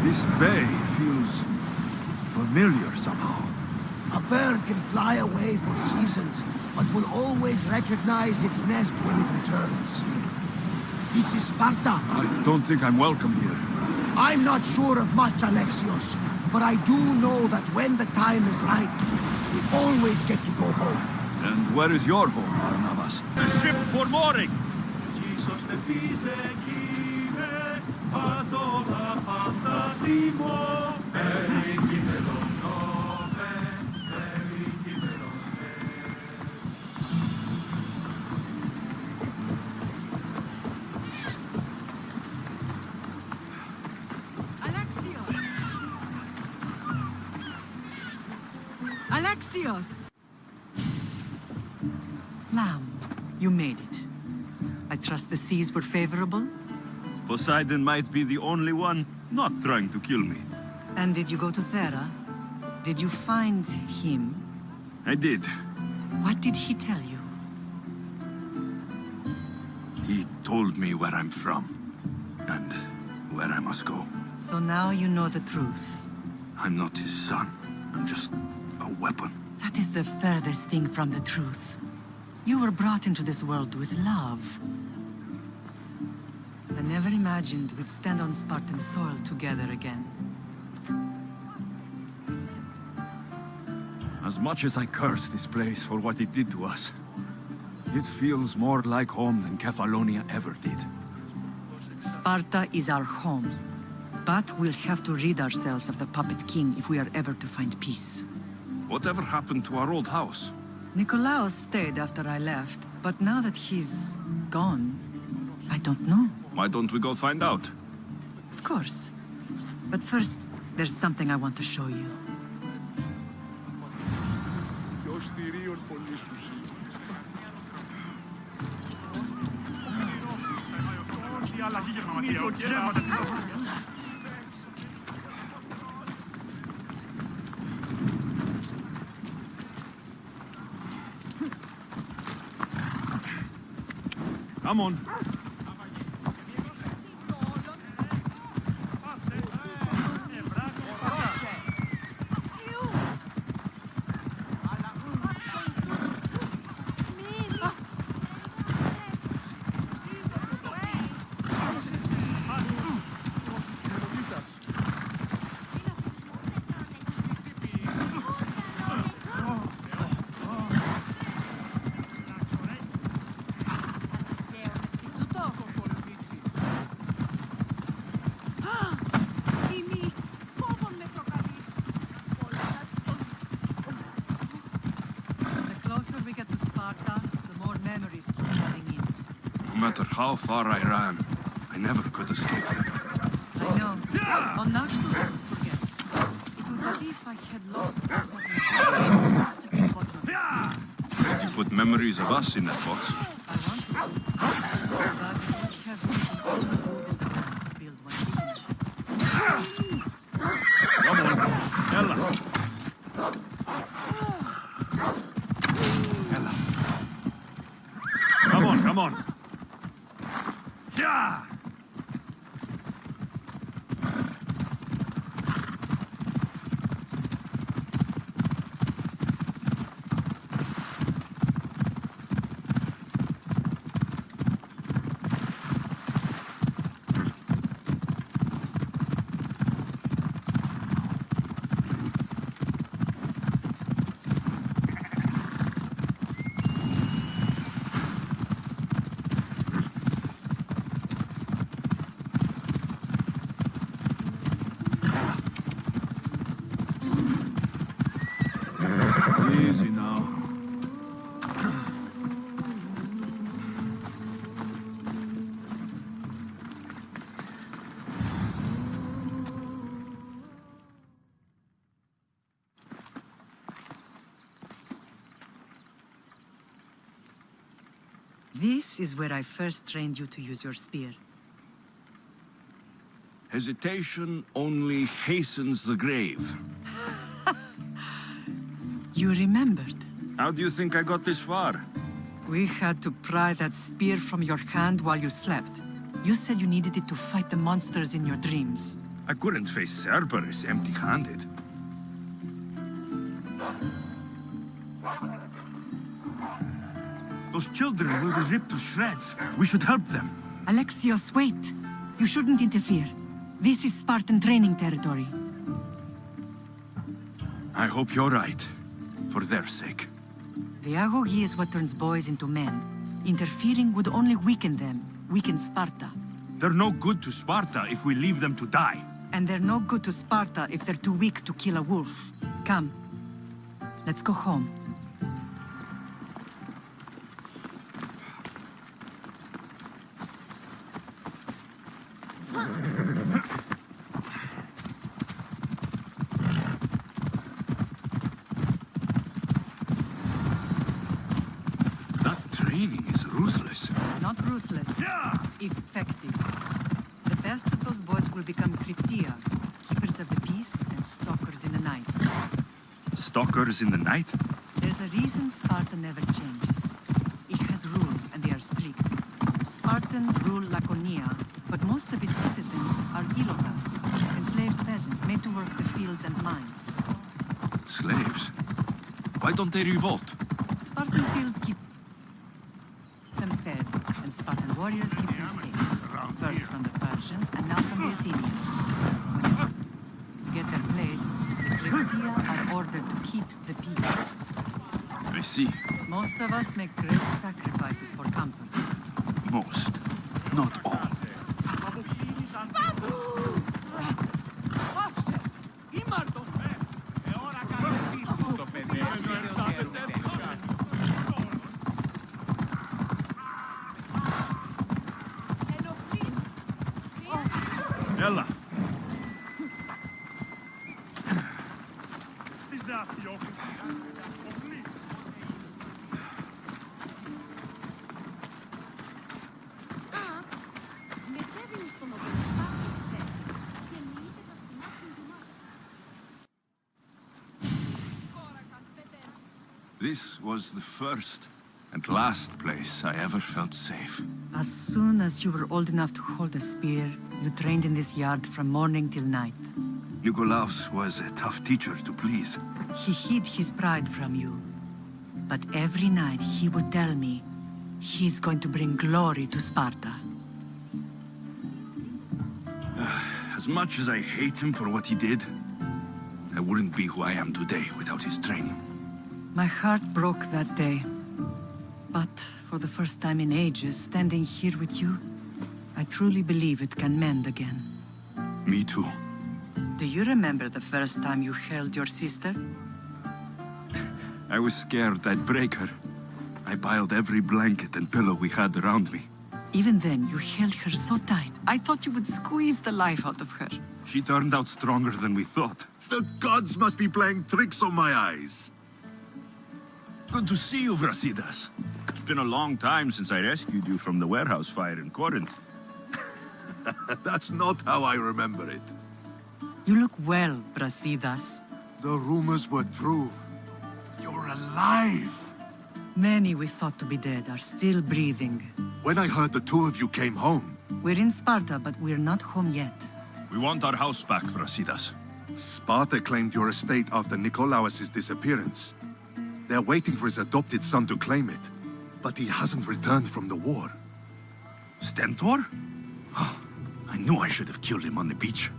This bay feels familiar somehow. A bird can fly away for seasons, but will always recognize its nest when it returns. This is Sparta. I don't think I'm welcome here. I'm not sure of much, Alexios, but I do know that when the time is right, we always get to go home. And where is your home, Barnabas? The ship for mooring! Alexios! Lamb, you made it. I trust the seas were favorable? Poseidon might be the only one not trying to kill me. And did you go to Thera? Did you find him? I did. What did he tell you? He told me where I'm from. And where I must go. So now you know the truth. I'm not his son. I'm just a weapon. That is the furthest thing from the truth. You were brought into this world with love. I never imagined we'd stand on Spartan soil together again. As much as I curse this place for what it did to us, it feels more like home than Kefalonia ever did. Sparta is our home. But we'll have to rid ourselves of the puppet king if we are ever to find peace. Whatever happened to our old house? Nikolaos stayed after I left, but now that he's gone, I don't know. Why don't we go find out? Of course. But first, there's something I want to show you. Come on. No matter how far I ran, I never could escape them. I know. On Naxos, I don't forget. It was as if I had lost the bottom of the sea. You put memories of us in that box. I want to. But we have all the wood in the ground to build one. Come on. Ella. Ella. Come on, come on. Yeah! Easy now. This is where I first trained you to use your spear. Hesitation only hastens the grave. You remembered. How do you think I got this far? We had to pry that spear from your hand while you slept. You said you needed it to fight the monsters in your dreams. I couldn't face Cerberus empty-handed. Those children will be ripped to shreds. We should help them. Alexios, wait! You shouldn't interfere. This is Spartan training territory. I hope you're right. For their sake. The agoge is what turns boys into men. Interfering would only weaken them, weaken Sparta. They're no good to Sparta if we leave them to die. And they're no good to Sparta if they're too weak to kill a wolf. Come. Let's go home. That training is ruthless. Not ruthless. Effective. The best of those boys will become cryptia, keepers of the peace and stalkers in the night. Stalkers in the night? There's a reason Sparta never changes. It has rules and they are strict. Spartans rule Laconia, but most of its citizens are ilotas, enslaved peasants made to work the fields and mines. Slaves? Why don't they revolt? Spartan fields keep them fed, and Spartan warriors keep them safe. First from the Persians, and now from the Athenians. When you get their place, the Cryptia are ordered to keep the peace. I see. Most of us make great sacrifices for comfort. Most. Not all. Ella! This was the first and last place I ever felt safe. As soon as you were old enough to hold a spear, you trained in this yard from morning till night. Nikolaos was a tough teacher to please. He hid his pride from you. But every night he would tell me, he's going to bring glory to Sparta. As much as I hate him for what he did, I wouldn't be who I am today without his training. My heart broke that day. But for the first time in ages, standing here with you, I truly believe it can mend again. Me too. Do you remember the first time you held your sister? I was scared I'd break her. I piled every blanket and pillow we had around me. Even then, you held her so tight, I thought you would squeeze the life out of her. She turned out stronger than we thought. The gods must be playing tricks on my eyes. Good to see you, Brasidas. It's been a long time since I rescued you from the warehouse fire in Corinth. That's not how I remember it. You look well, Brasidas. The rumors were true. You're alive. Many we thought to be dead are still breathing. When I heard the two of you came home, We're in Sparta, but we're not home yet. We want our house back, Brasidas. Sparta claimed your estate after Nikolaos' disappearance. They're waiting for his adopted son to claim it, but he hasn't returned from the war. Stentor? I knew I should have killed him on the beach.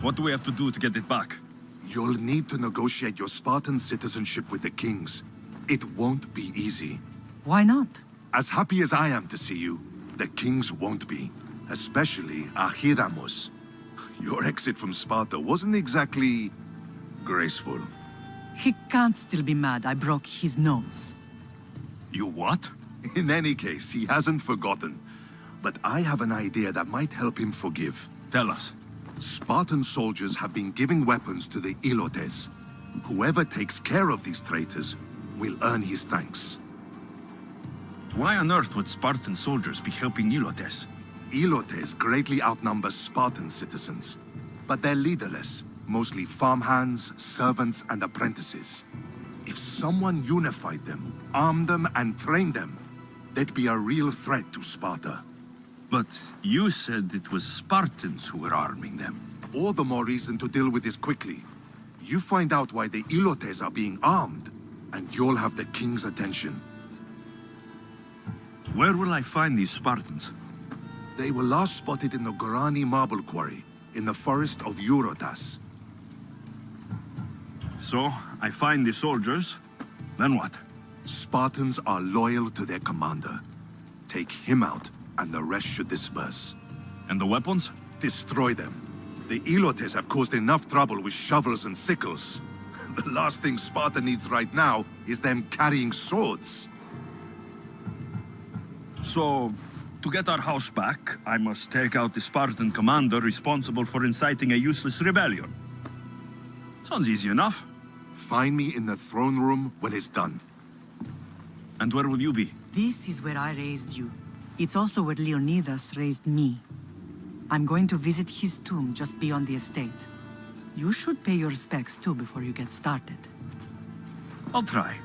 What do we have to do to get it back? You'll need to negotiate your Spartan citizenship with the kings. It won't be easy. Why not? As happy as I am to see you, the kings won't be. Especially Archidamos. Your exit from Sparta wasn't exactly graceful. He can't still be mad I broke his nose. You what? In any case, he hasn't forgotten. But I have an idea that might help him forgive. Tell us. Spartan soldiers have been giving weapons to the Ilotes. Whoever takes care of these traitors will earn his thanks. Why on earth would Spartan soldiers be helping Ilotes? Ilotes greatly outnumber Spartan citizens, but they're leaderless, mostly farmhands, servants, and apprentices. If someone unified them, armed them, and trained them, they'd be a real threat to Sparta. But you said it was Spartans who were arming them. All the more reason to deal with this quickly. You find out why the Ilotes are being armed, and you'll have the king's attention. Where will I find these Spartans? They were last spotted in the Gorani marble quarry, in the forest of Eurotas. So, I find the soldiers, then what? Spartans are loyal to their commander. Take him out, and the rest should disperse. And the weapons? Destroy them. The Ilotes have caused enough trouble with shovels and sickles. The last thing Sparta needs right now is them carrying swords. So, to get our house back, I must take out the Spartan commander responsible for inciting a useless rebellion. Sounds easy enough. Find me in the throne room when it's done. And where will you be? This is where I raised you. It's also where Leonidas raised me. I'm going to visit his tomb just beyond the estate. You should pay your respects too before you get started. I'll try.